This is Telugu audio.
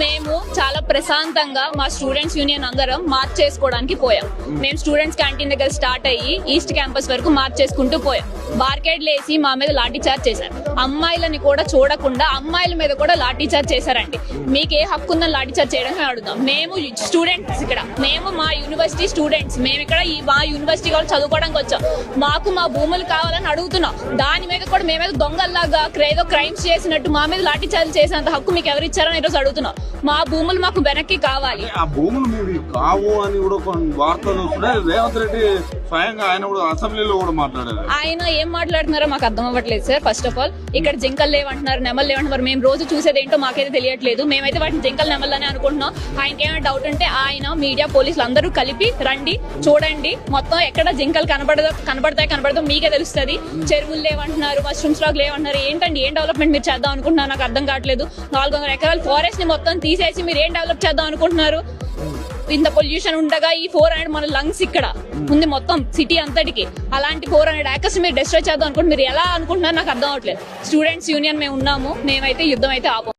మేము చాలా ప్రశాంతంగా మా స్టూడెంట్స్ యూనియన్ అందరం మార్చ్ చేసుకోవడానికి పోయాం. మేము స్టూడెంట్స్ క్యాంటీన్ దగ్గర స్టార్ట్ అయ్యి ఈస్ట్ క్యాంపస్ వరకు మార్చ్ చేసుకుంటూ పోయాం. బార్కేడ్లు వేసి మా మీద లాఠీ చార్జ్ చేశారు. అమ్మాయిలని కూడా చూడకుండా అమ్మాయిల మీద కూడా లాఠీ చార్జ్ చేశారండి. మీకు ఏ హక్కు ఉందని లాఠీ చార్జ్ చేయడానికి అడుగుతాం. మేము స్టూడెంట్స్, ఇక్కడ మేము మా యూనివర్సిటీ స్టూడెంట్స్, మేము ఇక్కడ మా యూనివర్సిటీ వాళ్ళు చదువుకోవడానికి వచ్చాం. మాకు మా భూములు కావాలని అడుగుతున్నాం. దాని మీద కూడా మేమేదో దొంగల్లాగా ఏదో క్రైమ్స్ చేసినట్టు మా మీద లాఠీ చార్జ్ చేసినంత హక్కు మీకు ఎవరు ఇచ్చారని ఈరోజు అడుగుతున్నాం. మా భూములు మాకు వెనక్కి కావాలి. ఆ భూములు మీరు కావు అని కూడా కొన్ని వార్తలు వస్తున్నాయి. రేవంత్ రెడ్డి స్వయంగా ఆయన కూడా అసెంబ్లీలో కూడా మాట్లాడారు. ఆయన ఏం మాట్లాడుతున్నారో మాకు అర్థం అవ్వట్లేదు సార్. ఫస్ట్ ఆఫ్ ఆల్ ఇక్కడ జింకలు లేవంటున్నారు, నెమలు లేవంటున్నారు. మేము రోజు చూసేది ఏంటో మాకైతే తెలియట్లేదు. మేమైతే వాటిని జింకలు నెమలని అనుకుంటున్నాం. ఆయనకి ఏమైనా డౌట్ ఉంటే ఆయన మీడియా పోలీసులు అందరూ కలిపి రండి, చూడండి మొత్తం ఎక్కడ జింకలు కనబడతాయి మీకే తెలుస్తుంది. చెరువులు లేవంటున్నారు, మష్రూమ్స్ లాగా లేవంటున్నారు. ఏంటండి ఏం డెవలప్మెంట్ మీరు చేద్దాం అనుకుంటున్నారు? నాకు అర్థం కావట్లేదు. 400 ఎకరాల ఫారెస్ట్ ని మొత్తం తీసేసి మీరు ఏం డెవలప్ చేద్దాం అనుకుంటున్నారు? ఇంత పొల్యూషన్ ఉండగా ఈ 400 మన లంగ్స్ ఇక్కడ ఉంది మొత్తం సిటీ అంతటికి. అలాంటి 400 ఏకర్స్ మీరు డిస్ట్రాయ్ చేద్దాం అనుకుంటున్నారు. మీరు ఎలా అనుకుంటున్నారు నాకు అర్థం అవ్వట్లేదు. స్టూడెంట్స్ యూనియన్ మేము ఉన్నాము, మేమైతే యుద్ధం అయితే ఆపం.